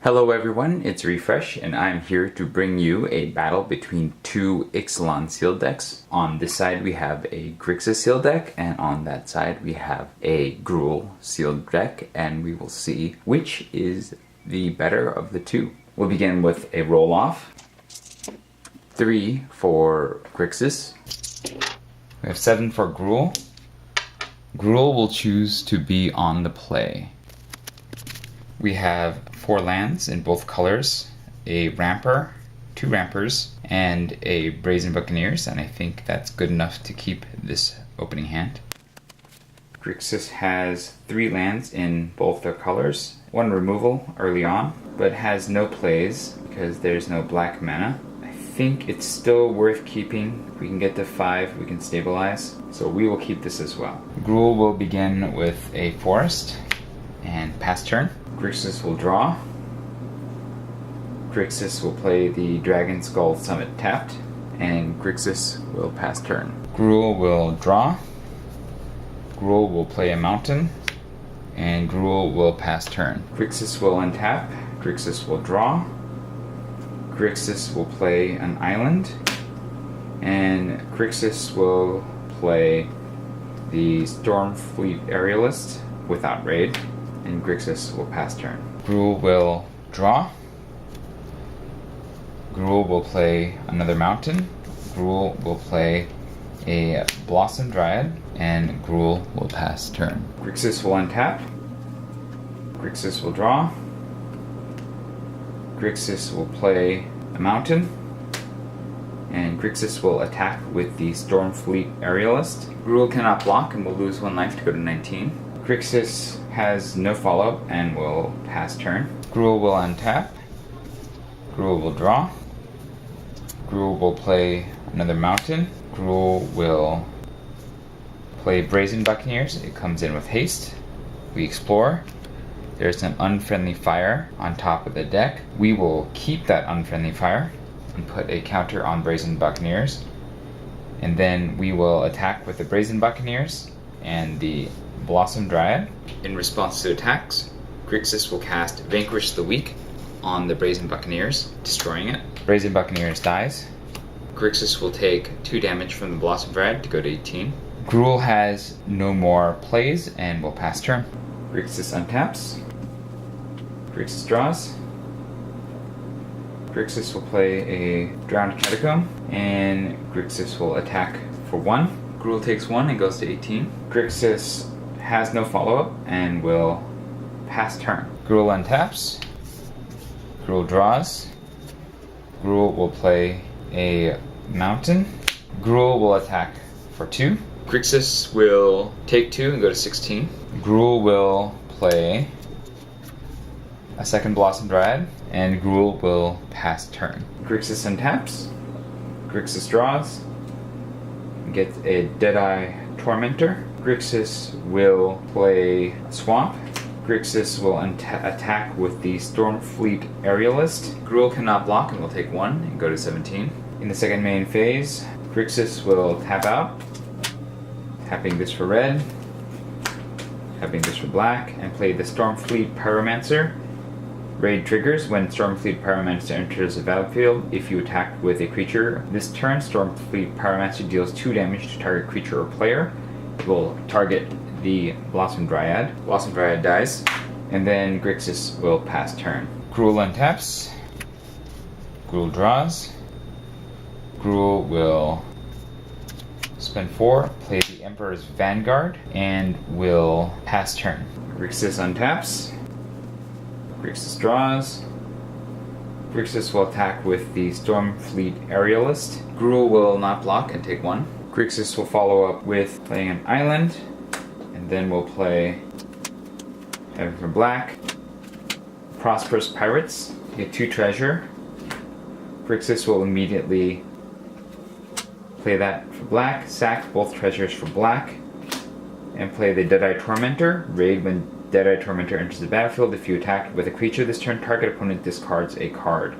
Hello everyone, it's Refresh, and I'm here to bring you a battle between two Ixalan sealed decks. On this side we have a Grixis sealed deck, and on that side we have a Gruul sealed deck, and we will see which is the better of the two. We'll begin with a roll-off. 3 for Grixis. We have 7 for Gruul. Gruul will choose to be on the play. We have 4 lands in both colors, a Ramper, 2 Rampers, and a Brazen Buccaneers, and I think that's good enough to keep this opening hand. Grixis has 3 lands in both their colors, 1 removal early on, but has no plays because there's no black mana. I think it's still worth keeping. If we can get to 5, we can stabilize, so we will keep this as well. Gruul will begin with a Forest and pass turn. Grixis will draw. Grixis will play the Dragon Skull Summit tapped, and Grixis will pass turn. Gruul will draw. Gruul will play a mountain, and Gruul will pass turn. Grixis will untap. Grixis will draw. Grixis will play an island, and Grixis will play the Stormfleet Aerialist without raid, and Grixis will pass turn. Gruul will draw. Gruul will play another mountain. Gruul will play a Blossom Dryad, and Gruul will pass turn. Grixis will untap. Grixis will draw. Grixis will play a mountain, and Grixis will attack with the Stormfleet Aerialist. Gruul cannot block and will lose 1 life to go to 19. Grixis has no follow-up and will pass turn. Gruul will untap. Gruul will draw. Gruul will play another mountain. Gruul will play Brazen Buccaneers. It comes in with haste. We explore. There's an unfriendly fire on top of the deck. We will keep that unfriendly fire and put a counter on Brazen Buccaneers. And then we will attack with the Brazen Buccaneers and the Blossom Dryad. In response to attacks, Grixis will cast Vanquish the Weak on the Brazen Buccaneers, destroying it. Brazen Buccaneers dies. Grixis will take 2 damage from the Blossom Dryad to go to 18. Gruul has no more plays and will pass turn. Grixis untaps. Grixis draws. Grixis will play a Drowned Catacomb, and Grixis will attack for 1. Gruul takes 1 and goes to 18. Grixis has no follow-up and will pass turn. Gruul untaps. Gruul draws. Gruul will play a mountain. Gruul will attack for 2. Grixis will take 2 and go to 16. Gruul will play a second Blossom Dryad, and Gruul will pass turn. Grixis untaps. Grixis draws. Gets a Deadeye Tormentor. Grixis will play a Swamp. Grixis will attack with the Stormfleet Aerialist. Gruul cannot block and will take 1 and go to 17. In the second main phase, Grixis will tap out, tapping this for red, tapping this for black, and play the Stormfleet Pyromancer. Raid triggers when Stormfleet Pyromancer enters the battlefield. If you attack with a creature this turn, Stormfleet Pyromancer deals 2 damage to target creature or player. It will target the Blossom Dryad. Blossom Dryad dies, and then Grixis will pass turn. Gruul untaps. Gruul draws. Gruul will spend 4, play the Emperor's Vanguard, and will pass turn. Grixis untaps. Grixis draws. Grixis will attack with the Stormfleet Aerialist. Gruul will not block and take 1. Grixis will follow up with playing an island, and then we'll play Heaven for Black, Prosperous Pirates, get 2 treasure. Grixis will immediately play that for black, sack both treasures for black, and play the Deadeye Tormentor. Raid when Deadeye Tormentor enters the battlefield. If you attack with a creature this turn, target opponent discards a card.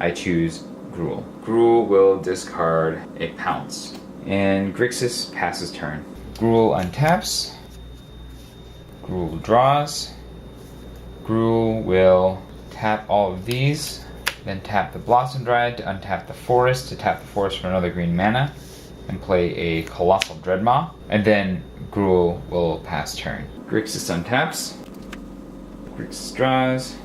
I choose Gruul. Gruul will discard a Pounce. And Grixis passes turn. Gruul untaps. Gruul draws. Gruul will tap all of these, then tap the Blossom Dryad to untap the forest, to tap the forest for another green mana, and play a Colossal Dreadmaw, and then Gruul will pass turn. Grixis untaps, Grixis draws,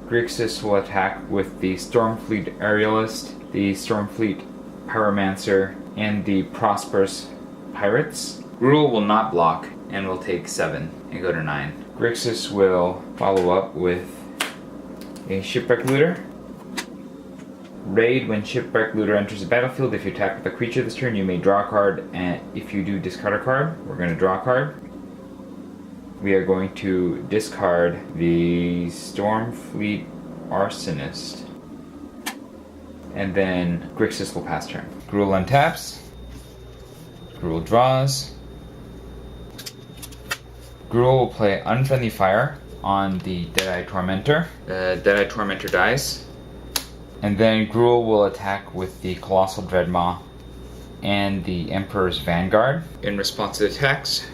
Grixis will attack with the Stormfleet Aerialist, the Stormfleet Pyromancer, and the Prosperous Pirates. Gruul will not block and will take 7 and go to 9. Grixis will follow up with a Shipwreck Looter. Raid: when Shipwreck Looter enters the battlefield, if you attack with a creature this turn, you may draw a card, and if you do, discard a card. We're going to draw a card. We are going to discard the Stormfleet Arsonist. And then Grixis will pass turn. Gruul untaps. Gruul draws. Gruul will play Unfriendly Fire on the Deadeye Tormentor. The Deadeye Tormentor dies. And then Gruul will attack with the Colossal Dreadmaw and the Emperor's Vanguard. In response to the attacks,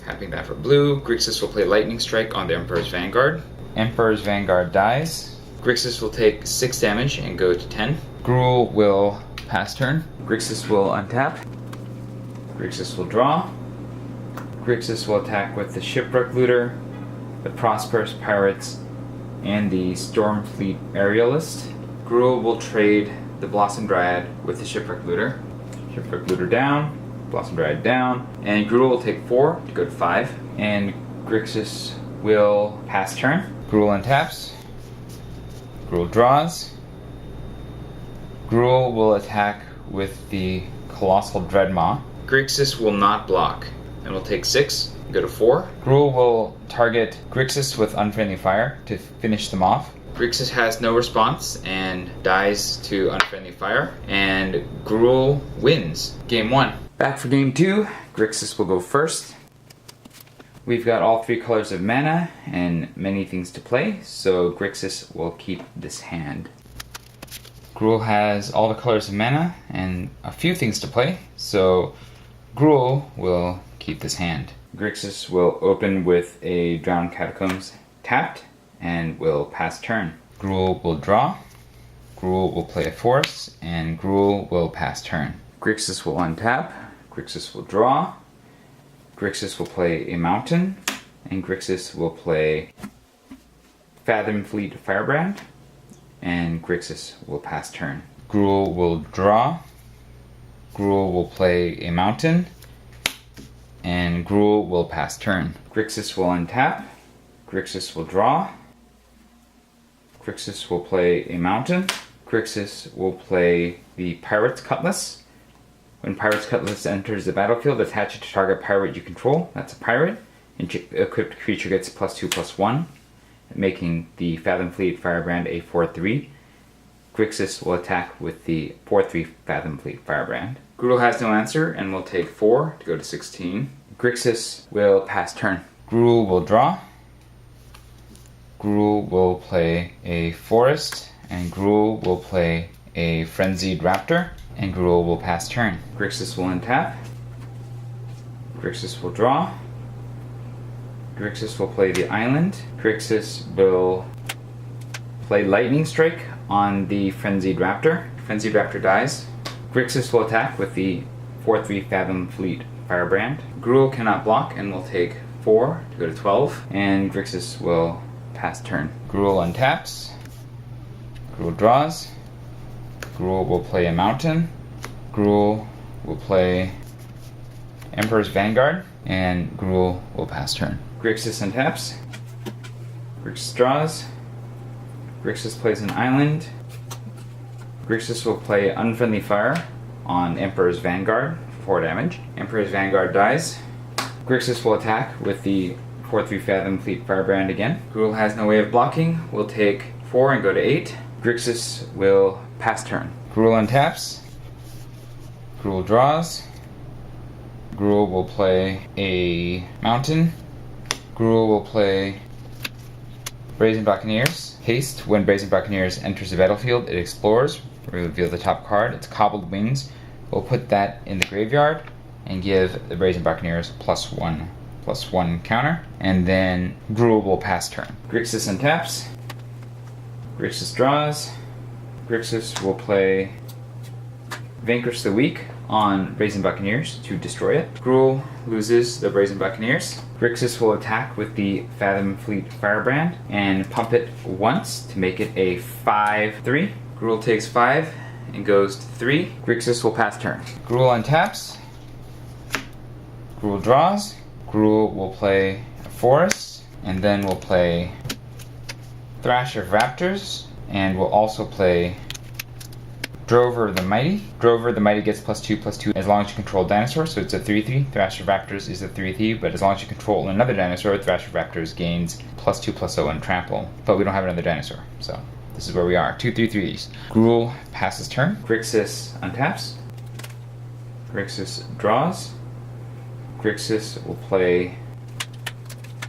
tapping that for blue, Grixis will play Lightning Strike on the Emperor's Vanguard. Emperor's Vanguard dies. Grixis will take 6 damage and go to 10. Gruul will pass turn. Grixis will untap. Grixis will draw. Grixis will attack with the Shipwreck Looter, the Prosperous Pirates, and the Stormfleet Aerialist. Gruul will trade the Blossom Dryad with the Shipwreck Looter. Shipwreck Looter down, Blossom Dryad down, and Gruul will take 4 to go to 5. And Grixis will pass turn. Gruul untaps. Gruul draws. Gruul will attack with the Colossal Dreadmaw. Grixis will not block and will take 6, go to 4. Gruul will target Grixis with Unfriendly Fire to finish them off. Grixis has no response and dies to Unfriendly Fire, and Gruul wins Game 1. Back for Game 2, Grixis will go first. We've got all 3 colors of mana and many things to play, so Grixis will keep this hand. Gruul has all the colors of mana and a few things to play, so Gruul will keep this hand. Grixis will open with a Drowned Catacombs tapped and will pass turn. Gruul will draw. Gruul will play a forest, and Gruul will pass turn. Grixis will untap. Grixis will draw. Grixis will play a mountain, and Grixis will play Fathomfleet Firebrand, and Grixis will pass turn. Gruul will draw. Gruul will play a mountain, and Gruul will pass turn. Grixis will untap. Grixis will draw. Grixis will play a mountain. Grixis will play the Pirate's Cutlass. When Pirate's Cutlass enters the battlefield, attach it to target pirate you control. That's a pirate. Equipped creature gets +2/+1, making the Fathomfleet Firebrand a 4/3. Grixis will attack with the 4/3 Fathomfleet Firebrand. Gruul has no answer and will take 4 to go to 16. Grixis will pass turn. Gruul will draw. Gruul will play a forest, and Gruul will play a Frenzied Raptor, and Gruul will pass turn. Grixis will untap. Grixis will draw. Grixis will play the island. Grixis will play Lightning Strike on the Frenzied Raptor. Frenzied Raptor dies. Grixis will attack with the 4/3 Fathomfleet Firebrand. Gruul cannot block and will take 4 to go to 12. And Grixis will pass turn. Gruul untaps. Gruul draws. Gruul will play a mountain. Gruul will play Emperor's Vanguard. And Gruul will pass turn. Grixis untaps. Grixis draws. Grixis plays an island. Grixis will play Unfriendly Fire on Emperor's Vanguard for 4 damage. Emperor's Vanguard dies. Grixis will attack with the 4/3 Fathomfleet Firebrand again. Gruul has no way of blocking. Will take 4 and go to 8. Grixis will pass turn. Gruul untaps. Gruul draws. Gruul will play a mountain. Gruul will play Brazen Buccaneers. Haste: when Brazen Buccaneers enters the battlefield, it explores. Reveal the top card. It's Cobbled Wings. We'll put that in the graveyard and give the Brazen Buccaneers +1/+1 counter. And then Gruul will pass turn. Grixis untaps. Grixis draws. Grixis will play Vanquish the Weak on Brazen Buccaneers to destroy it. Gruul loses the Brazen Buccaneers. Grixis will attack with the Fathom Fleet Firebrand and pump it once to make it a 5/3. Gruul takes 5 and goes to 3. Grixis will pass turn. Gruul untaps. Gruul draws. Gruul will play a forest, and then we'll play Thrash of Raptors, and we'll also play Drover the Mighty. Drover the Mighty gets +2/+2 as long as you control dinosaurs, so it's a 3/3. Thrash of Raptors is a 3/3, but as long as you control another dinosaur, Thrash of Raptors gains +2/+0 and trample. But we don't have another dinosaur, so this is where we are. 2 3/3s. Gruul passes turn. Grixis untaps. Grixis draws. Grixis will play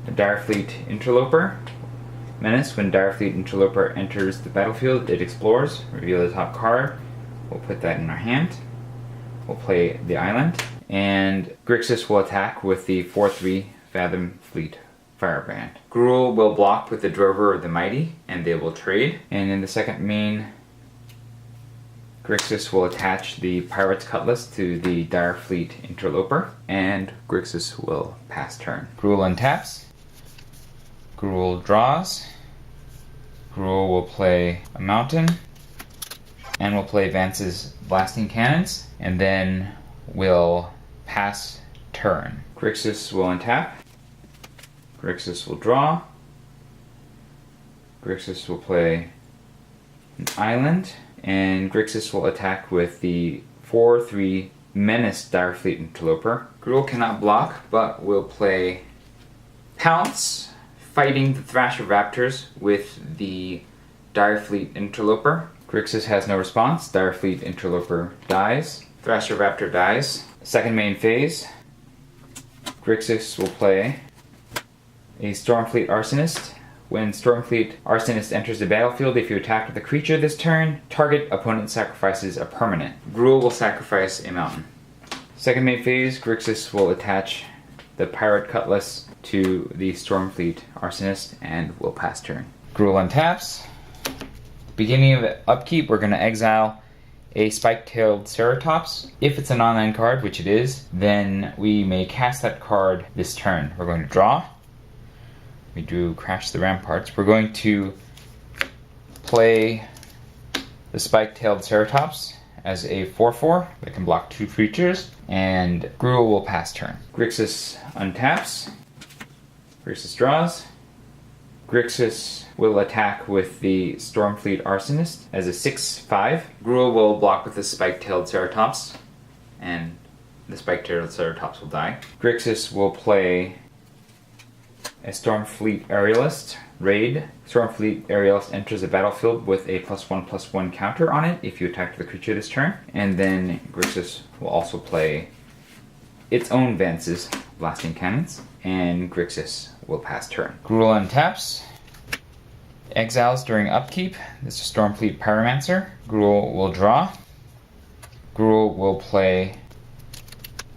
a Direfleet Interloper. Menace. When Direfleet Interloper enters the battlefield, it explores. Reveal the top card. We'll put that in our hand. We'll play the island. And Grixis will attack with the 4/3 Fathom Fleet Firebrand. Gruul will block with the Drover of the Mighty, and they will trade. And in the second main, Grixis will attach the Pirate's Cutlass to the Direfleet Interloper, and Grixis will pass turn. Gruul untaps. Gruul draws. Gruul will play a mountain, and we'll play Vance's Blasting Cannons, and then we'll pass turn. Grixis will untap. Grixis will draw. Grixis will play an island, and Grixis will attack with the 4/3 Menace Direfleet Interloper. Gruul cannot block, but will play Pounce, fighting the Thrash of Raptors with the Direfleet Interloper. Grixis has no response. Direfleet Interloper dies. Thrasher Raptor dies. Second main phase, Grixis will play a Stormfleet Arsonist. When Stormfleet Arsonist enters the battlefield, if you attack with a creature this turn, target opponent sacrifices a permanent. Gruul will sacrifice a mountain. Second main phase, Grixis will attach the Pirate Cutlass to the Stormfleet Arsonist and will pass turn. Gruul untaps. Beginning of the upkeep, we're going to exile a Spike-tailed Ceratops. If it's an online card, which it is, then we may cast that card this turn. We're going to draw. We drew Crash the Ramparts. We're going to play the Spike-tailed Ceratops as a 4/4 that can block 2 creatures, and Gruul will pass turn. Grixis untaps. Grixis draws. Grixis will attack with the Stormfleet Arsonist as a 6/5. Gruul will block with the Spike-tailed Ceratops, and the Spike-tailed Ceratops will die. Grixis will play a Stormfleet Aerialist raid. Stormfleet Aerialist enters the battlefield with a +1/+1 counter on it if you attack the creature this turn. And then Grixis will also play its own Vance's Blasting Cannons, and Grixis will pass turn. Gruul untaps. Exiles during upkeep. This is Stormfleet Pyromancer. Gruul will draw. Gruul will play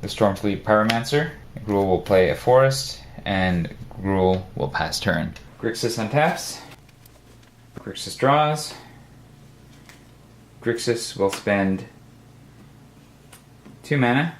the Stormfleet Pyromancer. Gruul will play a forest, and Gruul will pass turn. Grixis untaps. Grixis draws. Grixis will spend 2 mana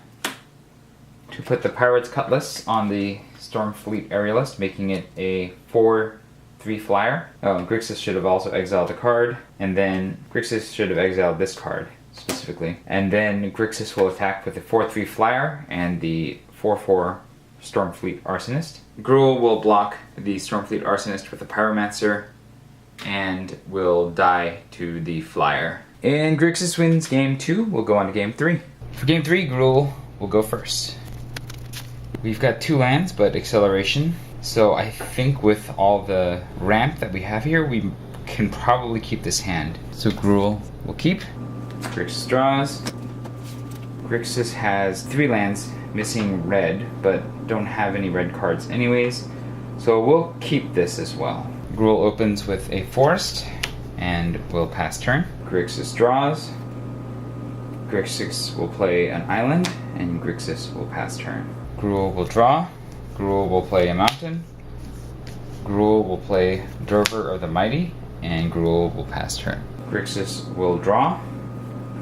to put the Pirate's Cutlass on the Stormfleet Aerialist, making it a 4/3 flyer. Oh, and Grixis should have also exiled a card, and then Grixis should have exiled this card specifically. And then Grixis will attack with the 4/3 flyer and the 4/4 Stormfleet Arsonist. Gruul will block the Stormfleet Arsonist with the Pyromancer and will die to the flyer. And Grixis wins game 2. We'll go on to game 3. For game 3, Gruul will go first. We've got 2 lands, but acceleration. So I think with all the ramp that we have here, we can probably keep this hand. So Gruul will keep. Grixis draws. Grixis has 3 lands, missing red, but don't have any red cards anyways. So we'll keep this as well. Gruul opens with a forest and will pass turn. Grixis draws. Grixis will play an island, and Grixis will pass turn. Gruul will draw. Gruul will play a mountain. Gruul will play Drover of the Mighty, and Gruul will pass turn. Grixis will draw.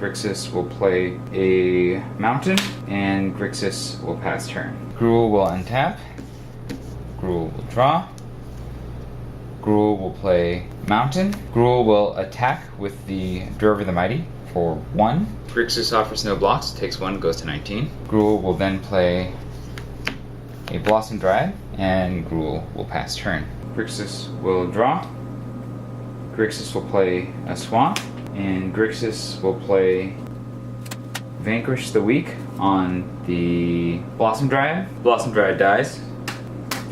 Grixis will play a mountain, and Grixis will pass turn. Gruul will untap. Gruul will draw. Gruul will play mountain. Gruul will attack with the Drover the Mighty for 1. Grixis offers no blocks, takes 1, goes to 19. Gruul will then play a Blossom Dryad, and Gruul will pass turn. Grixis will draw. Grixis will play a swamp, and Grixis will play Vanquish the Weak on the Blossom Dryad. Blossom Dryad dies,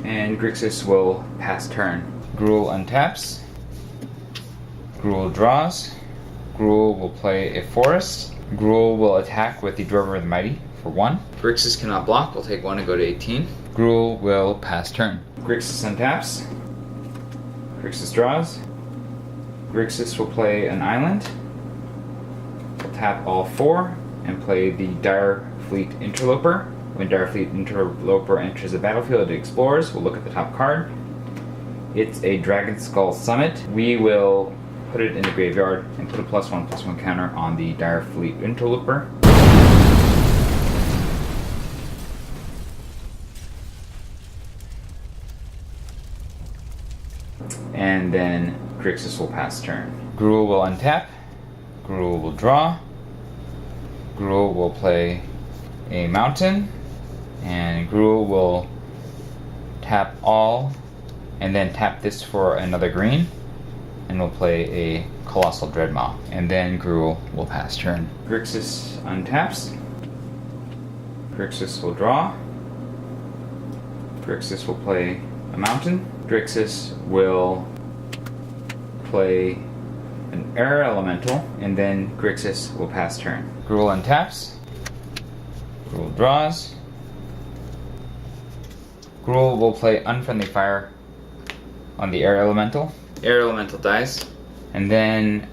and Grixis will pass turn. Gruul untaps. Gruul draws. Gruul will play a forest. Gruul will attack with the Drover the Mighty for 1. Grixis cannot block, will take 1 and go to 18. Gruul will pass turn. Grixis untaps. Grixis draws. Grixis will play an island. Will tap all 4 and play the Dire Fleet Interloper. When Dire Fleet Interloper enters the battlefield, it explores. We'll look at the top card. It's a Dragon Skull Summit. We will put it in the graveyard and put a +1/+1 counter on the Dire Fleet Interloper. And then Grixis will pass turn. Gruul will untap. Gruul will draw. Gruul will play a mountain. And Gruul will tap all and then tap this for another green. And we'll play a Colossal Dreadmaw. And then Gruul will pass turn. Grixis untaps. Grixis will draw. Grixis will play a mountain. Grixis will play an Air Elemental, and then Grixis will pass turn. Gruul untaps. Gruul draws. Gruul will play Unfriendly Fire on the Air Elemental. Air Elemental dies. And then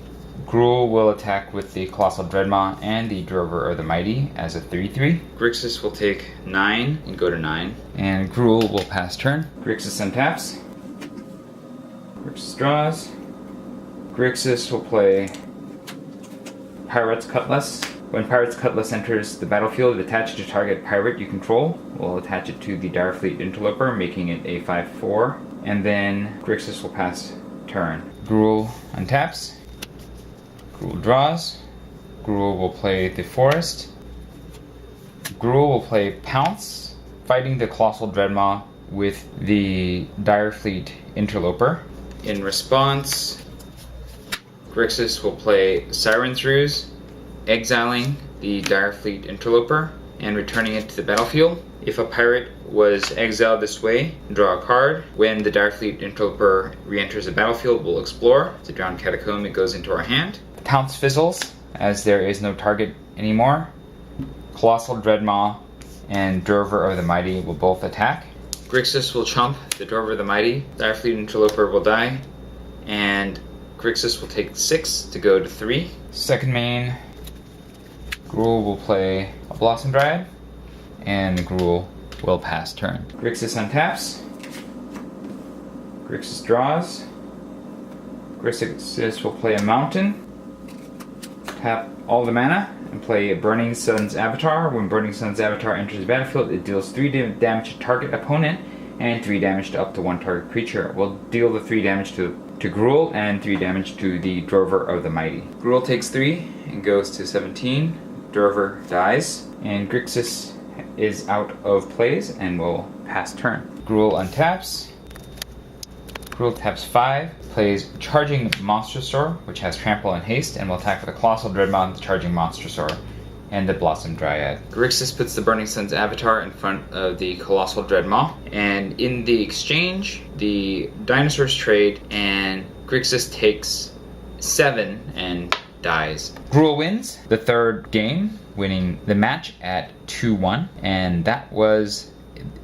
Gruul will attack with the Colossal Dreadmaw and the Drover the Mighty as a 3/3. Grixis will take 9 and go to 9. And Gruul will pass turn. Grixis untaps. Grixis draws. Grixis will play Pirate's Cutlass. When Pirate's Cutlass enters the battlefield, attach it to target pirate you control. We'll attach it to the Dire Fleet Interloper, making it a 5/4. And then Grixis will pass turn. Gruul untaps. Gruul draws. Gruul will play the forest. Gruul will play Pounce, fighting the Colossal Dreadmaw with the Dire Fleet Interloper. In response, Grixis will play Siren's Ruse, exiling the Dire Fleet Interloper and returning it to the battlefield. If a pirate was exiled this way, draw a card. When the Dire Fleet Interloper re-enters the battlefield, we'll explore. It's a Drowned Catacomb, it goes into our hand. Pounce fizzles, as there is no target anymore. Colossal Dreadmaw and Drover of the Mighty will both attack. Grixis will chomp the Drover of the Mighty. Dire Fleet Interloper will die. And Grixis will take 6 to go to 3. Second main, Gruul will play a Blossom Dryad. And Gruul will pass turn. Grixis untaps. Grixis draws. Grixis will play a mountain. Tap all the mana and play Burning Sun's Avatar. When Burning Sun's Avatar enters the battlefield, it deals 3 damage to target opponent and 3 damage to up to 1 target creature. We'll deal the 3 damage to Gruul and 3 damage to the Drover of the Mighty. Gruul takes 3 and goes to 17. Drover dies, and Grixis is out of plays and will pass turn. Gruul untaps. Gruul taps 5, plays Charging Monstrosaur, which has Trample and Haste, and will attack with a Colossal Dreadmaw, the Charging Monstrosaur, and the Blossom Dryad. Grixis puts the Burning Sun's Avatar in front of the Colossal Dreadmaw, and in the exchange, the dinosaurs trade, and Grixis takes 7 and dies. Gruul wins the 3rd game, winning the match at 2-1, and that was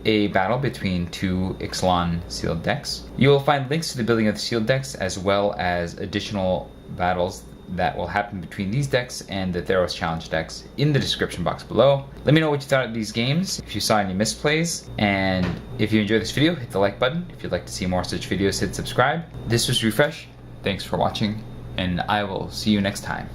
a battle between 2 Ixalan sealed decks. You will find links to the building of the sealed decks as well as additional battles that will happen between these decks and the Theros Challenge decks in the description box below. Let me know what you thought of these games, if you saw any misplays, and if you enjoyed this video, hit the like button. If you'd like to see more such videos, hit subscribe. This was Refresh. Thanks for watching, and I will see you next time.